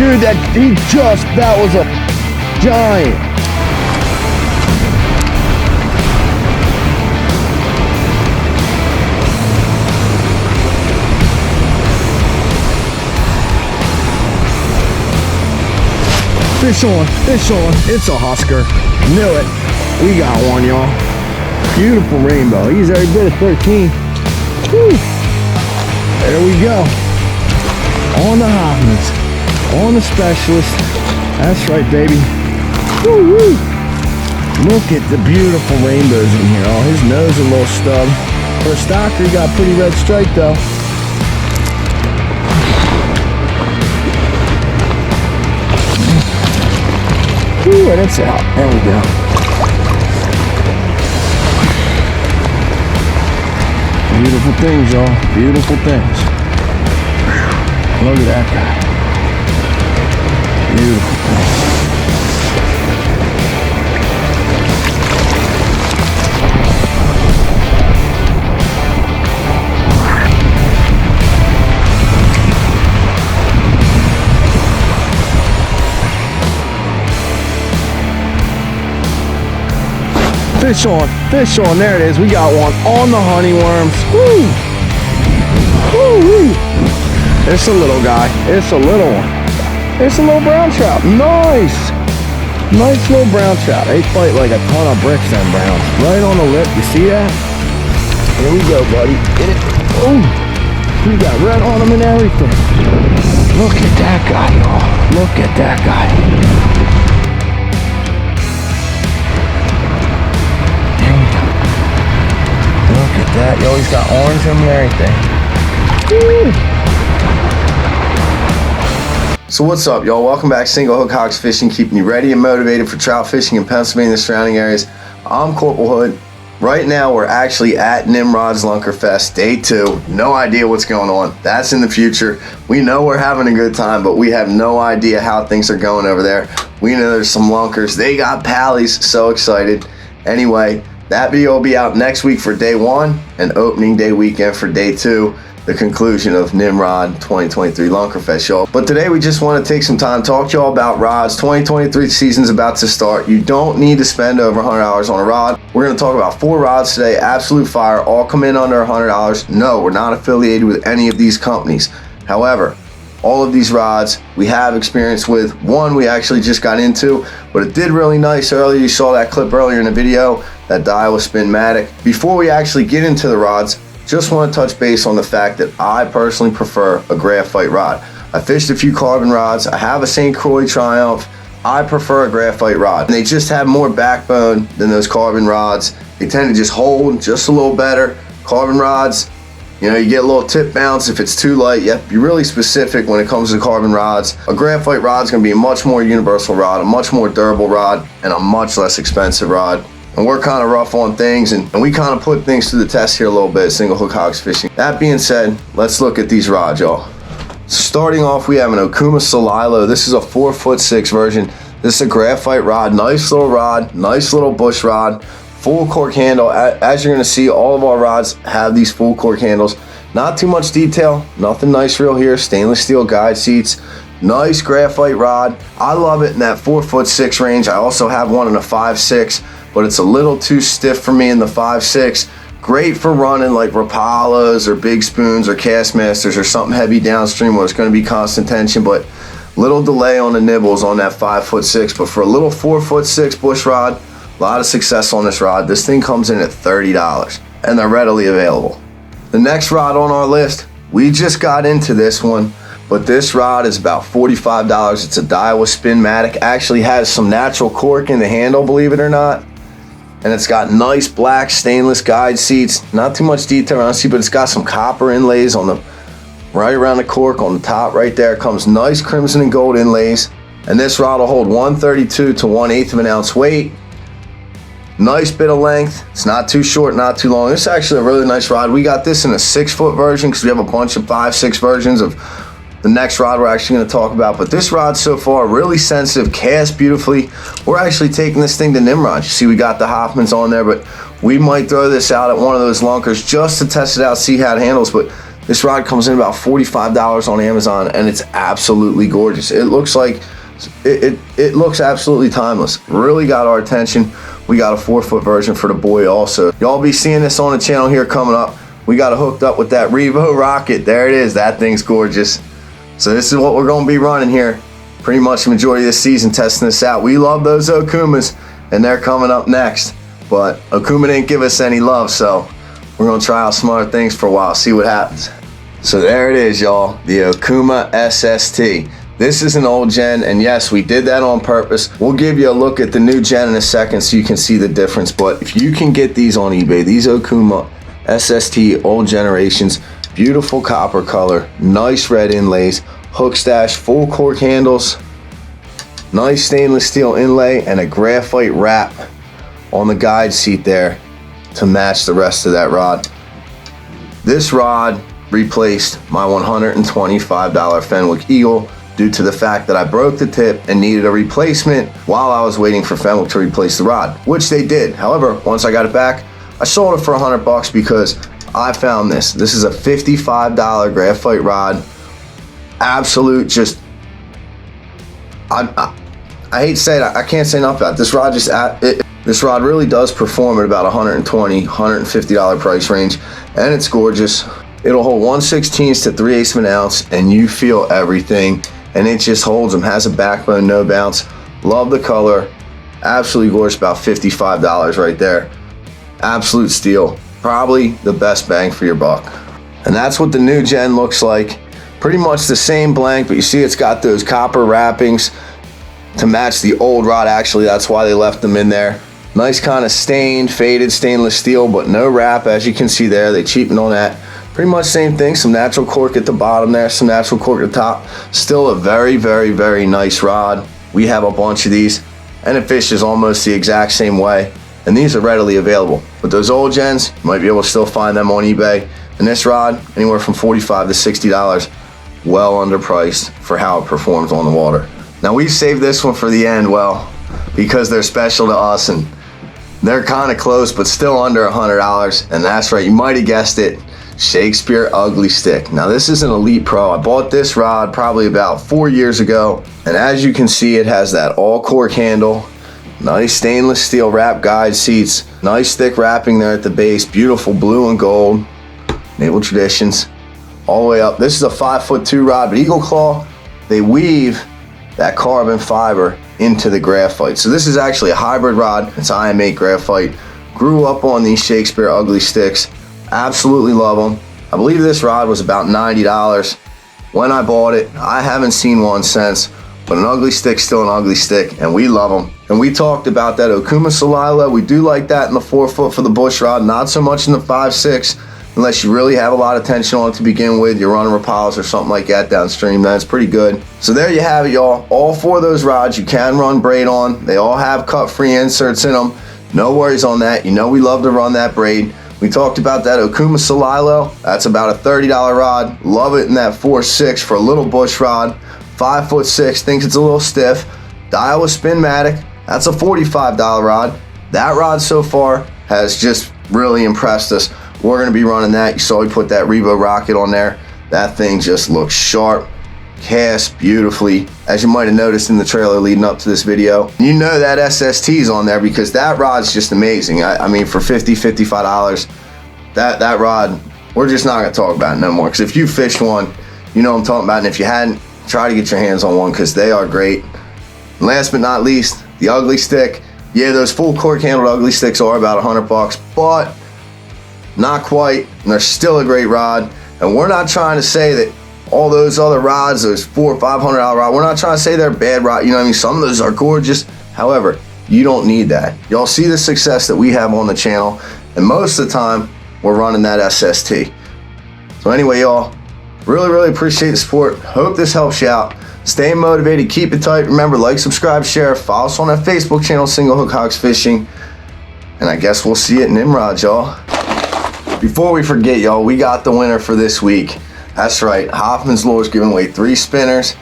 Dude, that was a giant. Fish on, it's a Husker. Knew it. We got one, y'all. Beautiful rainbow. He's every bit of 13. Woo. There we go. On the Hofmanns. On the specialist. That's right, baby. Woo-woo. Look at the beautiful rainbows in here. Oh, his nose is a little stub. For a stocker, he got a pretty red stripe though. Ooh, and it's out. There we go. Beautiful things, y'all. Beautiful things. Look at that guy. Beautiful things. Fish on, there it is. We got one on the honeyworms. Woo! Woo-wee. It's a little guy. It's a little one. It's a little brown trout. Nice little brown trout. They fight like a ton of bricks, them browns. Right on the lip, you see that? Here we go, buddy. Get it. Oh, we got red on them and everything. Look at that guy, y'all. Look at that guy. Look at that. Yo, he's got orange in him and everything. Woo. So what's up, y'all? Welcome back to Single Hook Hogs Fishing, keeping you ready and motivated for trout fishing in Pennsylvania and the surrounding areas. I'm Corporal Hood. Right now, we're actually at NIMROD's Lunker Fest, day 2. No idea what's going on. That's in the future. We know we're having a good time, but we have no idea how things are going over there. We know there's some lunkers. They got pallies. So excited. Anyway, that video will be out next week for day 1 and opening day weekend for day 2, the conclusion of NIMROD 2023 Lunker Fest, y'all. But today we just want to take some time to talk to y'all about rods. 2023 season's about to start. You don't need to spend over $100 on a rod. We're going to talk about 4 rods today, absolute fire, all come in under $100. No, we're not affiliated with any of these companies. However, all of these rods we have experience with. One we actually just got into, but it did really nice earlier. You saw that clip earlier in the video, that Daiwa Spinmatic. Before we actually get into the rods, just want to touch base on the fact that I personally prefer a graphite rod. I fished a few carbon rods. I have a St. Croix Triumph. I prefer a graphite rod. And they just have more backbone than those carbon rods. They tend to just hold just a little better. Carbon rods, you know, you get a little tip bounce if it's too light. You have to be really specific when it comes to carbon rods. A graphite rod is going to be a much more universal rod, a much more durable rod, and a much less expensive rod. And we're kind of rough on things, and we kind of put things to the test here a little bit, Single Hook Hogs Fishing. That being said, let's look at these rods, y'all. So starting off, we have an Okuma Solilo. This is a 4'6" version. This is a graphite rod, nice little bush rod, full cork handle. As you're going to see, all of our rods have these full cork handles. Not too much detail, nothing nice real here. Stainless steel guide seats. Nice graphite rod. I love it in that 4'6" range. I also have one in a 5'6", but it's a little too stiff for me in the 5'6". Great for running like Rapalas or Big Spoons or Castmasters or something heavy downstream where it's going to be constant tension, but little delay on the nibbles on that 5'6". But for a little 4'6" bush rod, a lot of success on this rod. This thing comes in at $30 and they're readily available. The next rod on our list, we just got into this one, but this rod is about $45. It's a Daiwa Spinmatic. Actually has some natural cork in the handle, believe it or not. And it's got nice black stainless guide seats. Not too much detail around the seat, but it's got some copper inlays on the right around the cork on the top right there. It comes nice crimson and gold inlays. And this rod will hold 132 to 1/8 of an ounce weight. Nice bit of length. It's not too short, not too long. This is actually a really nice rod. We got this in a 6-foot version because we have a bunch of 5'6" versions of the next rod we're actually going to talk about. But this rod so far, really sensitive, casts beautifully. We're actually taking this thing to NIMROD. You see we got the Hofmanns on there, but we might throw this out at one of those lunkers just to test it out, see how it handles. But This rod comes in about $45 on Amazon, and it's absolutely gorgeous. It looks like it looks absolutely timeless. Really got our attention. We got a 4-foot version for the boy also. Y'all be seeing this on the channel here coming up. We got it hooked up with that Revo rocket. There it is. That thing's gorgeous. So this is what we're going to be running here pretty much the majority of this season, testing this out. We love those Okumas, and they're coming up next. But Okuma didn't give us any love, so we're going to try out some other things for a while, see what happens. So there it is, y'all, the Okuma SST. This is an old gen, and yes, we did that on purpose. We'll give you a look at the new gen in a second so you can see the difference. But if you can get these on eBay, these Okuma SST old generations, beautiful copper color, nice red inlays, hook stash, full cork handles, nice stainless steel inlay, and a graphite wrap on the guide seat there to match the rest of that rod. This rod replaced my $125 Fenwick Eagle due to the fact that I broke the tip and needed a replacement while I was waiting for Fenwick to replace the rod, which they did. However, once I got it back, I sold it for $100 because I found this. This is a $55 graphite rod. Absolute, just, I hate to say it, I can't say enough about it. This rod just, this rod really does perform at about $120, $150 price range, and it's gorgeous. It'll hold 1/16 to 3/8 of an ounce, and you feel everything. And it just holds them, has a backbone, no bounce. Love the color, absolutely gorgeous, about $55 right there. Absolute steal, probably the best bang for your buck. And that's what the new gen looks like. Pretty much the same blank, but you see it's got those copper wrappings to match the old rod. Actually, that's why they left them in there. Nice kind of stained, faded stainless steel, but no wrap, as you can see there. They cheapened on that. Pretty much same thing, some natural cork at the bottom there, some natural cork at the top. Still a very, very, very nice rod. We have a bunch of these, and it fishes almost the exact same way. And these are readily available. But those old gens, you might be able to still find them on eBay. And this rod, anywhere from $45 to $60, well underpriced for how it performs on the water. Now we saved this one for the end, well, because they're special to us, and they're kind of close, but still under $100. And that's right, you might have guessed it. Shakespeare Ugly Stick. Now this is an Elite Pro. I bought this rod probably about 4 years ago, and as you can see, it has that all cork handle, nice stainless steel wrap guide seats, nice thick wrapping there at the base, beautiful blue and gold, Naval Traditions, all the way up. This is a 5'2" rod, but Eagle Claw, they weave that carbon fiber into the graphite. So this is actually a hybrid rod. It's IM8 graphite. Grew up on these Shakespeare Ugly Sticks. Absolutely love them. I believe this rod was about $90 when I bought it. I haven't seen one since, but an ugly stick's still an ugly stick, and we love them. And we talked about that Okuma Solila. We do like that in the 4-foot for the bush rod, not so much in the 5.6, unless you really have a lot of tension on it to begin with. You're running Rapalas or something like that downstream. That's pretty good. So there you have it, y'all. All 4 of those rods you can run braid on. They all have cut-free inserts in them. No worries on that. You know we love to run that braid. We talked about that Okuma Solilo. That's about a $30 rod. Love it in that 4.6 for a little bush rod. 5'6", thinks it's a little stiff. Daiwa Spinmatic. That's a $45 rod. That rod so far has just really impressed us. We're going to be running that. You saw we put that Revo rocket on there. That thing just looks sharp, casts beautifully, as you might have noticed in the trailer leading up to this video. You know that SST is on there because that rod's just amazing. I mean, for $50, $55, that rod, we're just not going to talk about it no more, because if you fished one, you know what I'm talking about. And if you hadn't, try to get your hands on one because they are great. And last but not least, the Ugly Stick. Yeah, those full cork handled Ugly Sticks are about $100, but not quite, and they're still a great rod. And we're not trying to say that all those other rods, those $400 or $500 rods, we're not trying to say they're bad rods. You know what I mean? Some of those are gorgeous. However, you don't need that. Y'all see the success that we have on the channel, and most of the time, we're running that SST. So anyway, y'all, really appreciate the support. Hope this helps you out. Stay motivated, keep it tight. Remember, like, subscribe, share, follow us on our Facebook channel, Single Hook Hogs Fishing. And I guess we'll see you at NIMROD, y'all. Before we forget, y'all, we got the winner for this week. That's right, Hofmann's Lures giving away 3 spinners,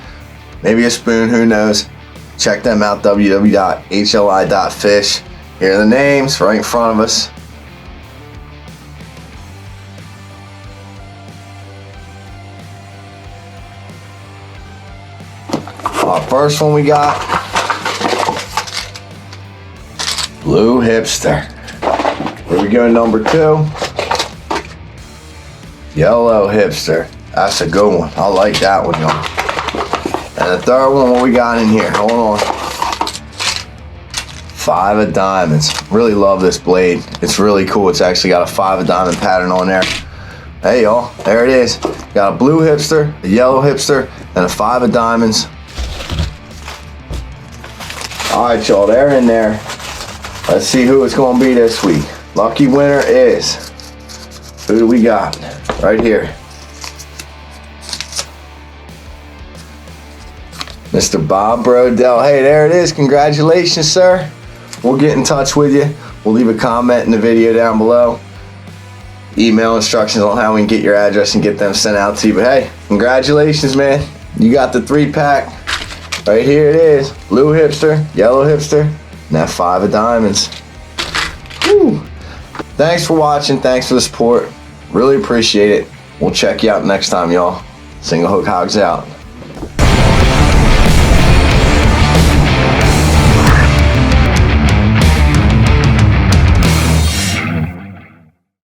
maybe a spoon, who knows. Check them out, www.hli.fish. Here are the names right in front of us. first one we got, Blue Hipster. Here we go, number 2, Yellow Hipster. That's a good one. I like that one, y'all. And the third one, what we got in here? Hold on. 5 of diamonds. Really love this blade. It's really cool. It's actually got a 5 of diamond pattern on there. Hey, y'all. There it is. Got a blue hipster, a yellow hipster, and a 5 of diamonds. All right, y'all. They're in there. Let's see who it's going to be this week. Lucky winner is... Who do we got? Right here. Mr. Bob Brodell. Hey, there it is. Congratulations, sir. We'll get in touch with you. We'll leave a comment in the video down below. Email instructions on how we can get your address and get them sent out to you. But hey, congratulations, man. You got the 3-pack. Right here it is. Blue hipster, yellow hipster, and that 5 of diamonds. Whew. Thanks for watching. Thanks for the support. Really appreciate it. We'll check you out next time, y'all. Single Hook Hogs out.